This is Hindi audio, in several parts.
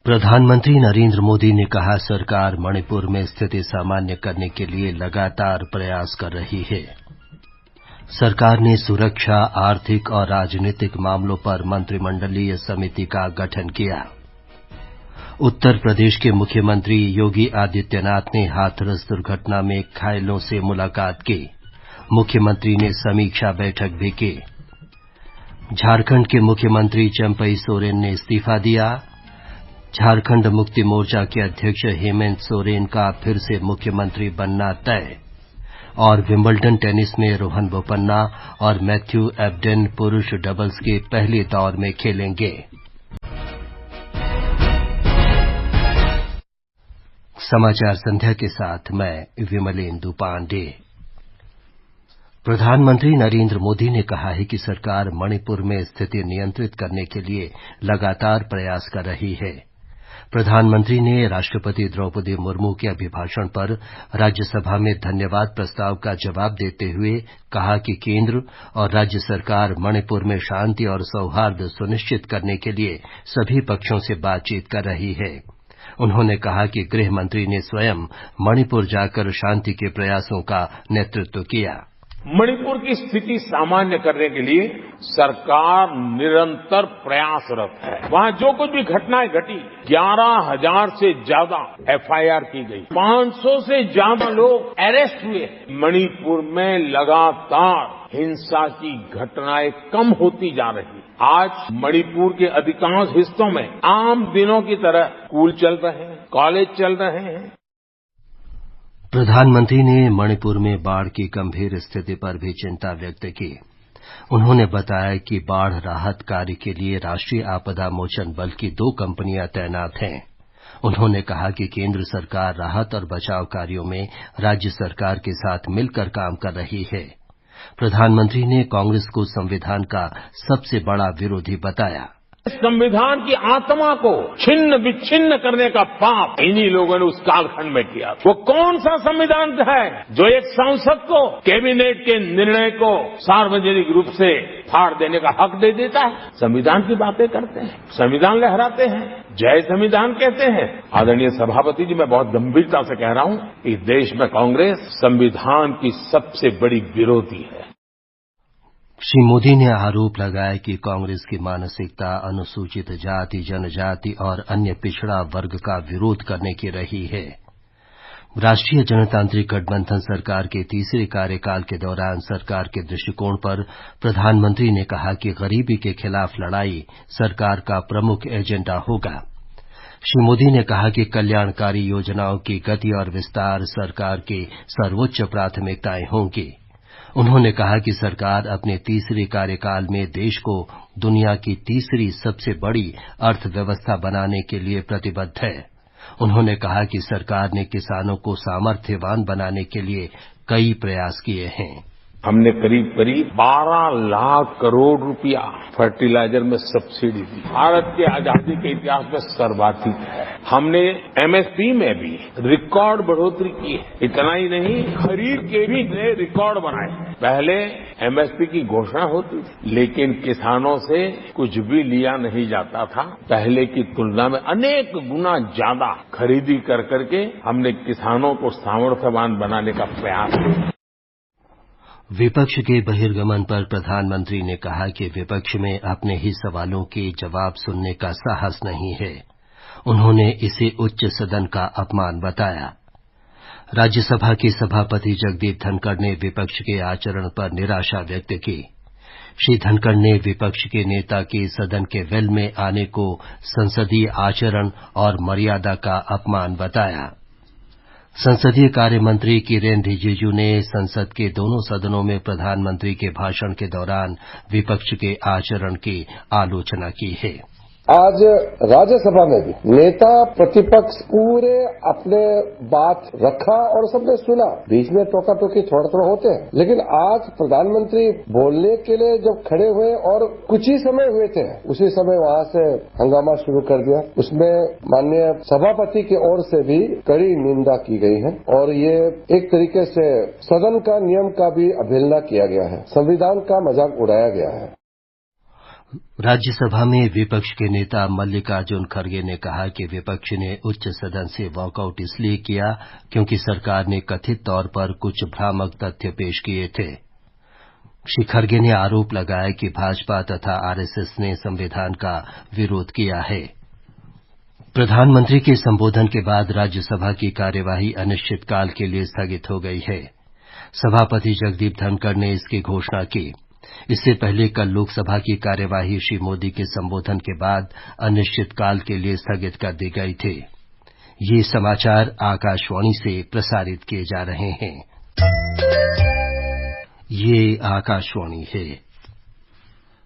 प्रधानमंत्री नरेंद्र मोदी ने कहा, सरकार मणिपुर में स्थिति सामान्य करने के लिए लगातार प्रयास कर रही है। सरकार ने सुरक्षा, आर्थिक और राजनीतिक मामलों पर मंत्रिमंडलीय समिति का गठन किया। उत्तर प्रदेश के मुख्यमंत्री योगी आदित्यनाथ ने हाथरस दुर्घटना में घायलों से मुलाकात की। मुख्यमंत्री ने समीक्षा बैठक भी की। झारखंड के मुख्यमंत्री चंपई सोरेन ने इस्तीफा दिया। झारखंड मुक्ति मोर्चा के अध्यक्ष हेमंत सोरेन का फिर से मुख्यमंत्री बनना तय। और विंबलडन टेनिस में रोहन बोपन्ना और मैथ्यू एबडेन पुरुष डबल्स के पहले दौर में खेलेंगे। समाचार संध्या के साथ मैं विमलेंदु पांडे। प्रधानमंत्री नरेंद्र मोदी ने कहा है कि सरकार मणिपुर में स्थिति नियंत्रित करने के लिए लगातार प्रयास कर रही है। प्रधानमंत्री ने राष्ट्रपति द्रौपदी मुर्मू के अभिभाषण पर राज्यसभा में धन्यवाद प्रस्ताव का जवाब देते हुए कहा कि केंद्र और राज्य सरकार मणिपुर में शांति और सौहार्द सुनिश्चित करने के लिए सभी पक्षों से बातचीत कर रही है। उन्होंने कहा कि गृह मंत्री ने स्वयं मणिपुर जाकर शांति के प्रयासों का नेतृत्व किया। मणिपुर की स्थिति सामान्य करने के लिए सरकार निरंतर प्रयासरत है। वहां जो कुछ भी घटनाएं घटी, 11,000 से ज्यादा एफआईआर की गई, 500 से ज्यादा लोग अरेस्ट हुए। मणिपुर में लगातार हिंसा की घटनाएं कम होती जा रही। आज मणिपुर के अधिकांश हिस्सों में आम दिनों की तरह स्कूल चल रहे हैं, कॉलेज चल रहे हैं। प्रधानमंत्री ने मणिपुर में बाढ़ की गंभीर स्थिति पर भी चिंता व्यक्त की। उन्होंने बताया कि बाढ़ राहत कार्य के लिए राष्ट्रीय आपदा मोचन बल की 2 कंपनियां तैनात हैं। उन्होंने कहा कि केंद्र सरकार राहत और बचाव कार्यों में राज्य सरकार के साथ मिलकर काम कर रही है। प्रधानमंत्री ने कांग्रेस को संविधान का सबसे बड़ा विरोधी बताया। संविधान की आत्मा को छिन्न विच्छिन्न करने का पाप इन्हीं लोगों ने उस कालखंड में किया। वो कौन सा संविधान है जो एक सांसद को कैबिनेट के निर्णय को सार्वजनिक रूप से फाड़ देने का हक दे देता है? संविधान की बातें करते हैं, संविधान लहराते हैं, जय संविधान कहते हैं। आदरणीय सभापति जी, मैं बहुत गंभीरता से कह रहा हूं कि देश में कांग्रेस संविधान की सबसे बड़ी विरोधी है। श्री मोदी ने आरोप लगाया कि कांग्रेस की मानसिकता अनुसूचित जाति, जनजाति और अन्य पिछड़ा वर्ग का विरोध करने की रही है। राष्ट्रीय जनतांत्रिक गठबंधन सरकार के तीसरे कार्यकाल के दौरान सरकार के दृष्टिकोण पर प्रधानमंत्री ने कहा कि गरीबी के खिलाफ लड़ाई सरकार का प्रमुख एजेंडा होगा। श्री मोदी ने कहा कि कल्याणकारी योजनाओं की गति और विस्तार सरकार की सर्वोच्च प्राथमिकताएं होंगी। उन्होंने कहा कि सरकार अपने तीसरे कार्यकाल में देश को दुनिया की तीसरी सबसे बड़ी अर्थव्यवस्था बनाने के लिए प्रतिबद्ध है। उन्होंने कहा कि सरकार ने किसानों को सामर्थ्यवान बनाने के लिए कई प्रयास किए हैं। हमने करीब करीब 12 लाख करोड़ रुपया फर्टिलाइजर में सब्सिडी दी। भारत के आजादी के इतिहास में सर्वाधिक है। हमने एमएसपी में भी रिकॉर्ड बढ़ोतरी की है। इतना ही नहीं, खरीद के भी नए रिकॉर्ड बनाए। पहले एमएसपी की घोषणा होती थी, लेकिन किसानों से कुछ भी लिया नहीं जाता था। पहले की तुलना में अनेक गुना ज्यादा खरीदी कर करके हमने किसानों को सामर्थ्यवान बनाने का प्रयास किया। विपक्ष के बहिर्गमन पर प्रधानमंत्री ने कहा कि विपक्ष में अपने ही सवालों के जवाब सुनने का साहस नहीं है। उन्होंने इसे उच्च सदन का अपमान बताया। राज्यसभा के सभापति जगदीप धनखड़ ने विपक्ष के आचरण पर निराशा व्यक्त की। श्री धनखड़ ने विपक्ष के नेता के सदन के वेल में आने को संसदीय आचरण और मर्यादा का अपमान बताया। संसदीय कार्य मंत्री किरेन रिजिजू ने संसद के दोनों सदनों में प्रधानमंत्री के भाषण के दौरान विपक्ष के आचरण की आलोचना की है। आज राज्यसभा में भी नेता प्रतिपक्ष पूरे अपने बात रखा और सबने सुना। बीच में टोका टोकी थोड़ा होते हैं, लेकिन आज प्रधानमंत्री बोलने के लिए जब खड़े हुए और कुछ ही समय हुए थे, उसी समय वहां से हंगामा शुरू कर दिया। उसमें माननीय सभापति की ओर से भी कड़ी निंदा की गई है और ये एक तरीके से सदन का नियम का भी अवहेलना किया गया है, संविधान का मजाक उड़ाया गया है। राज्यसभा में विपक्ष के नेता मल्लिकार्जुन खड़गे ने कहा कि विपक्ष ने उच्च सदन से वॉकआउट इसलिए किया क्योंकि सरकार ने कथित तौर पर कुछ भ्रामक तथ्य पेश किए थे। श्री खड़गे ने आरोप लगाया कि भाजपा तथा आरएसएस ने संविधान का विरोध किया है। प्रधानमंत्री के संबोधन के बाद राज्यसभा की कार्यवाही अनिश्चितकाल के लिए स्थगित हो गई है। सभापति जगदीप धनखड़ ने इसकी घोषणा की। इससे पहले कल लोकसभा की कार्यवाही श्री मोदी के संबोधन के बाद अनिश्चितकाल के लिए स्थगित कर दी गई थी। ये समाचार आकाशवाणी से प्रसारित किए जा रहे हैं। ये आकाशवाणी है।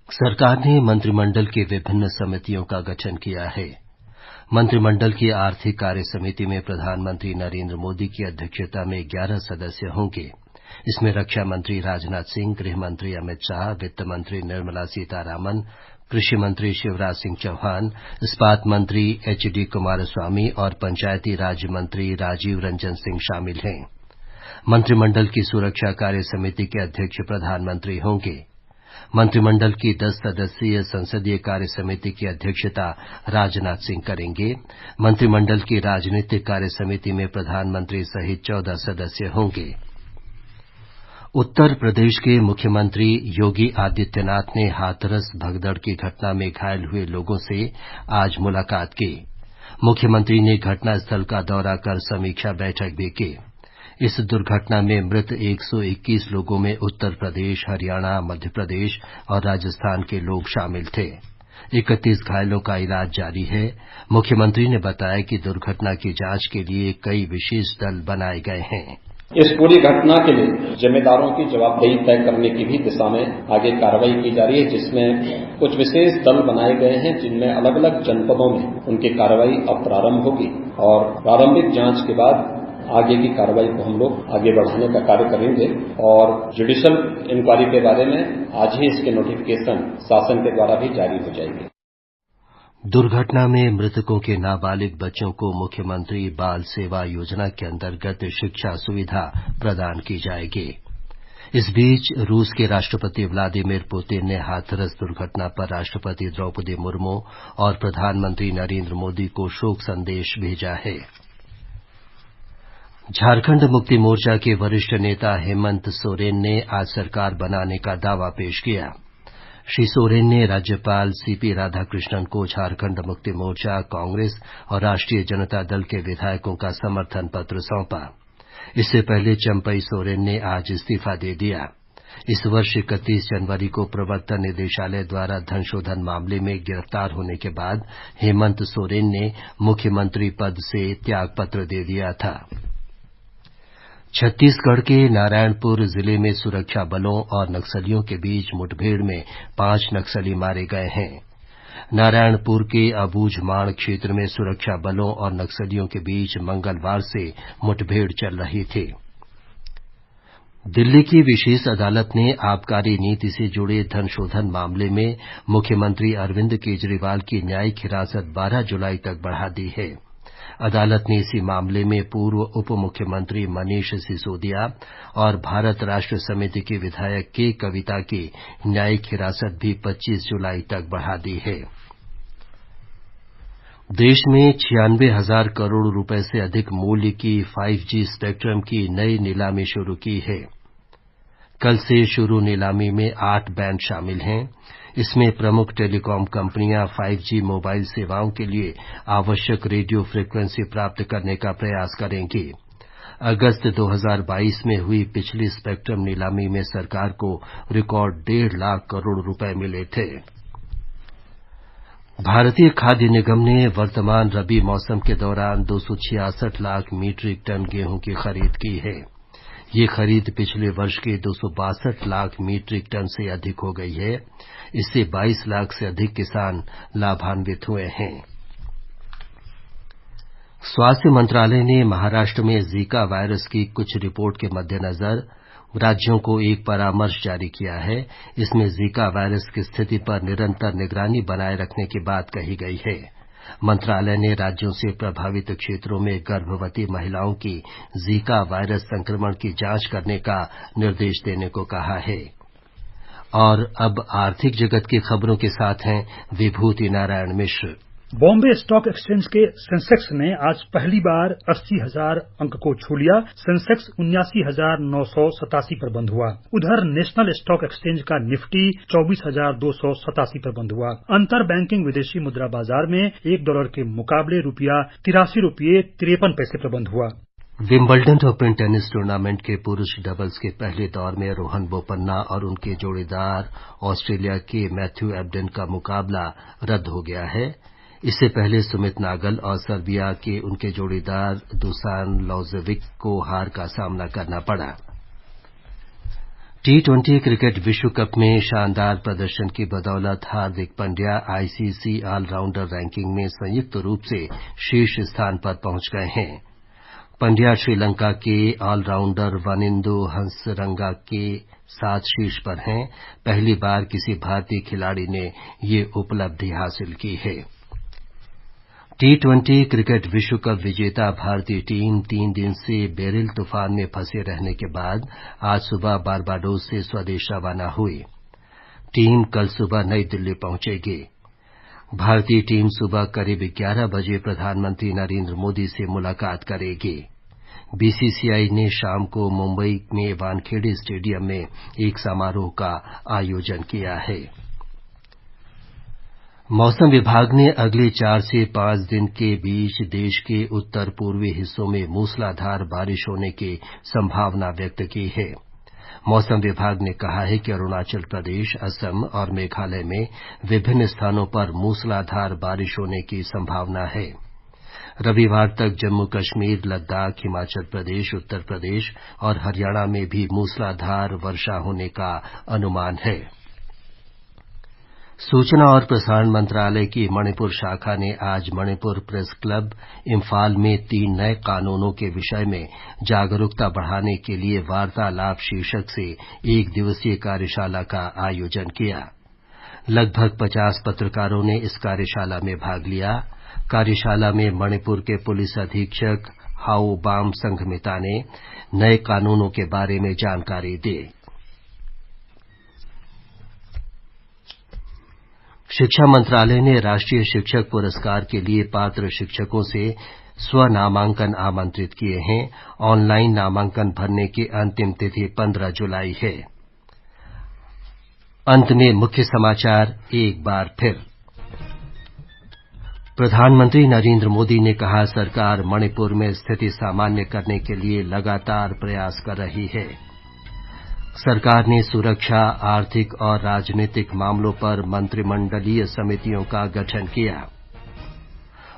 सरकार ने मंत्रिमंडल की विभिन्न समितियों का गठन किया है। मंत्रिमंडल की आर्थिक कार्य समिति में प्रधानमंत्री नरेंद्र मोदी की अध्यक्षता में 11 सदस्य होंगे। इसमें रक्षा मंत्री राजनाथ सिंह, गृह मंत्री अमित शाह, वित्त मंत्री निर्मला सीतारामन, कृषि मंत्री शिवराज सिंह चौहान, इस्पात मंत्री एचडी कुमारस्वामी और पंचायती राज मंत्री राजीव रंजन सिंह शामिल हैं। मंत्रिमंडल की सुरक्षा कार्य समिति के अध्यक्ष प्रधानमंत्री होंगे। मंत्रिमंडल की 10 सदस्यीय संसदीय कार्य समिति की अध्यक्षता राजनाथ सिंह करेंगे। मंत्रिमंडल की राजनीतिक कार्य समिति में प्रधानमंत्री सहित 14 सदस्य होंगे। उत्तर प्रदेश के मुख्यमंत्री योगी आदित्यनाथ ने हाथरस भगदड़ की घटना में घायल हुए लोगों से आज मुलाकात की। मुख्यमंत्री ने घटनास्थल का दौरा कर समीक्षा बैठक भी की। इस दुर्घटना में मृत 121 लोगों में उत्तर प्रदेश, हरियाणा, मध्य प्रदेश और राजस्थान के लोग शामिल थे। 31 घायलों का इलाज जारी है। मुख्यमंत्री ने बताया कि दुर्घटना की जांच के लिए कई विशेष दल बनाए गए हैं। इस पूरी घटना के लिए जिम्मेदारों की जवाबदेही तय करने की भी दिशा में आगे कार्रवाई की जा रही है, जिसमें कुछ विशेष दल बनाए गए हैं जिनमें अलग अलग जनपदों में उनकी कार्रवाई अब प्रारंभ होगी और प्रारंभिक जांच के बाद आगे की कार्रवाई को हम लोग आगे बढ़ाने का कार्य करेंगे और जुडिशियल इंक्वायरी के बारे में आज ही इसके नोटिफिकेशन शासन के द्वारा भी जारी हो जाएंगे। दुर्घटना में मृतकों के नाबालिग बच्चों को मुख्यमंत्री बाल सेवा योजना के अंतर्गत शिक्षा सुविधा प्रदान की जाएगी। इस बीच रूस के राष्ट्रपति व्लादिमीर पुतिन ने हाथरस दुर्घटना पर राष्ट्रपति द्रौपदी मुर्मू और प्रधानमंत्री नरेंद्र मोदी को शोक संदेश भेजा है। झारखंड मुक्ति मोर्चा के वरिष्ठ नेता हेमंत सोरेन ने आज सरकार बनाने का दावा पेश किया। श्री सोरेन ने राज्यपाल सीपी राधाकृष्णन को झारखंड मुक्ति मोर्चा, कांग्रेस और राष्ट्रीय जनता दल के विधायकों का समर्थन पत्र सौंपा। इससे पहले चंपई सोरेन ने आज इस्तीफा दे दिया। इस वर्ष 31 जनवरी को प्रवर्तन निदेशालय द्वारा धनशोधन मामले में गिरफ्तार होने के बाद हेमंत सोरेन ने मुख्यमंत्री पद से त्यागपत्र दे दिया था। छत्तीसगढ़ के नारायणपुर जिले में सुरक्षा बलों और नक्सलियों के बीच मुठभेड़ में 5 नक्सली मारे गए हैं। नारायणपुर के अबूझमाड़ क्षेत्र में सुरक्षा बलों और नक्सलियों के बीच मंगलवार से मुठभेड़ चल रही थी। दिल्ली की विशेष अदालत ने आबकारी नीति से जुड़े धनशोधन मामले में मुख्यमंत्री अरविंद केजरीवाल की न्यायिक हिरासत 12 जुलाई तक बढ़ा दी है। अदालत ने इसी मामले में पूर्व उप मुख्यमंत्री मनीष सिसोदिया और भारत राष्ट्र समिति के विधायक के कविता की न्यायिक हिरासत भी 25 जुलाई तक बढ़ा दी है। देश में 96,000 करोड़ रुपए से अधिक मूल्य की 5G स्पेक्ट्रम की नई नीलामी शुरू की है। कल से शुरू नीलामी में 8 बैंड शामिल हैं। इसमें प्रमुख टेलीकॉम कंपनियां 5G मोबाइल सेवाओं के लिए आवश्यक रेडियो फ्रीक्वेंसी प्राप्त करने का प्रयास करेंगी। अगस्त 2022 में हुई पिछली स्पेक्ट्रम नीलामी में सरकार को रिकॉर्ड 1.5 लाख करोड़ रुपए मिले थे। भारतीय खाद्य निगम ने वर्तमान रबी मौसम के दौरान 266 लाख मीट्रिक टन गेहूं की खरीद की है। ये खरीद पिछले वर्ष के 262 लाख मीट्रिक टन से अधिक हो गई है। इससे 22 लाख से अधिक किसान लाभान्वित हुए हैं। स्वास्थ्य मंत्रालय ने महाराष्ट्र में जीका वायरस की कुछ रिपोर्ट के मद्देनजर राज्यों को एक परामर्श जारी किया है। इसमें जीका वायरस की स्थिति पर निरंतर निगरानी बनाए रखने की बात कही गई है। मंत्रालय ने राज्यों से प्रभावित क्षेत्रों में गर्भवती महिलाओं की जीका वायरस संक्रमण की जांच करने का निर्देश देने को कहा है। और अब आर्थिक जगत की खबरों के साथ हैं विभूति नारायण मिश्र। बॉम्बे स्टॉक एक्सचेंज के सेंसेक्स ने आज पहली बार 80,000 अंक को छू लिया। सेंसेक्स 79,987 पर बंद हुआ। उधर नेशनल स्टॉक एक्सचेंज का निफ्टी 24,287 पर बंद हुआ। अंतर बैंकिंग विदेशी मुद्रा बाजार में $1 के मुकाबले ₹83.53 पर बंद हुआ। विंबलडन ओपन टेनिस टूर्नामेंट के पुरुष डबल्स के पहले दौर में रोहन बोपन्ना और उनके जोड़ीदार ऑस्ट्रेलिया के मैथ्यू एबडन का मुकाबला रद्द हो गया है। इससे पहले सुमित नागल और सर्बिया के उनके जोड़ीदार दुसान लॉजेविक को हार का सामना करना पड़ा। T20 क्रिकेट विश्व कप में शानदार प्रदर्शन की बदौलत Hardik Pandya ICC allrounder ranking में संयुक्त रूप से शीर्ष स्थान पर पहुंच गए हैं। पांड्या श्रीलंका के ऑलराउंडर वनिंदु हंसरंगा के साथ शीर्ष पर हैं। पहली बार किसी भारतीय खिलाड़ी ने ये उपलब्धि हासिल की है। T20 क्रिकेट विश्व कप विजेता भारतीय टीम 3 दिन से बेरिल तूफान में फंसे रहने के बाद आज सुबह बारबाडोस से स्वदेश रवाना हुई। टीम कल सुबह नई दिल्ली पहुंचेगी। भारतीय टीम सुबह करीब 11 बजे प्रधानमंत्री नरेंद्र मोदी से मुलाकात करेगी। बीसीसीआई ने शाम को मुंबई में वानखेड़े स्टेडियम में एक समारोह का आयोजन किया है। मौसम विभाग ने अगले 4 से 5 दिन के बीच देश के उत्तर पूर्वी हिस्सों में मूसलाधार बारिश होने की संभावना व्यक्त की है। मौसम विभाग ने कहा है कि अरुणाचल प्रदेश, असम और मेघालय में विभिन्न स्थानों पर मूसलाधार बारिश होने की संभावना है। रविवार तक जम्मू कश्मीर, लद्दाख, हिमाचल प्रदेश, उत्तर प्रदेश और हरियाणा में भी मूसलाधार वर्षा होने का अनुमान है। सूचना और प्रसारण मंत्रालय की मणिपुर शाखा ने आज मणिपुर प्रेस क्लब इम्फाल में 3 नए कानूनों के विषय में जागरूकता बढ़ाने के लिए वार्तालाप शीर्षक से 1 दिवसीय कार्यशाला का आयोजन किया। लगभग 50 पत्रकारों ने इस कार्यशाला में भाग लिया। कार्यशाला में मणिपुर के पुलिस अधीक्षक हाउ बाम संघमिता ने नए कानूनों के बारे में जानकारी दी। शिक्षा मंत्रालय ने राष्ट्रीय शिक्षक पुरस्कार के लिए पात्र शिक्षकों से स्वनामांकन आमंत्रित किए हैं। ऑनलाइन नामांकन भरने की अंतिम तिथि 15 जुलाई है। अंत में मुख्य समाचार एक बार फिर। प्रधानमंत्री नरेंद्र मोदी ने कहा, सरकार मणिपुर में स्थिति सामान्य करने के लिए लगातार प्रयास कर रही है। सरकार ने सुरक्षा, आर्थिक और राजनीतिक मामलों पर मंत्रिमंडलीय समितियों का गठन किया।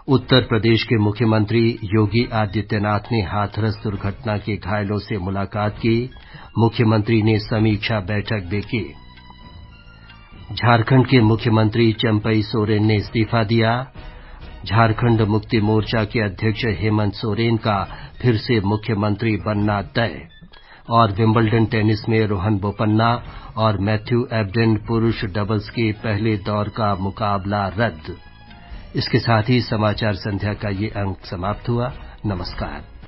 उत्तर प्रदेश के मुख्यमंत्री योगी आदित्यनाथ ने हाथरस दुर्घटना के घायलों से मुलाकात की। मुख्यमंत्री ने समीक्षा बैठक भी की। झारखंड के मुख्यमंत्री चंपई सोरेन ने इस्तीफा दिया। झारखंड मुक्ति मोर्चा के अध्यक्ष हेमंत सोरेन का फिर से मुख्यमंत्री बनना तय। और विंबलडन टेनिस में रोहन बोपन्ना और मैथ्यू एबडन पुरुष डबल्स के पहले दौर का मुकाबला रद्द। इसके साथ ही समाचार संध्या का ये अंक समाप्त हुआ। नमस्कार।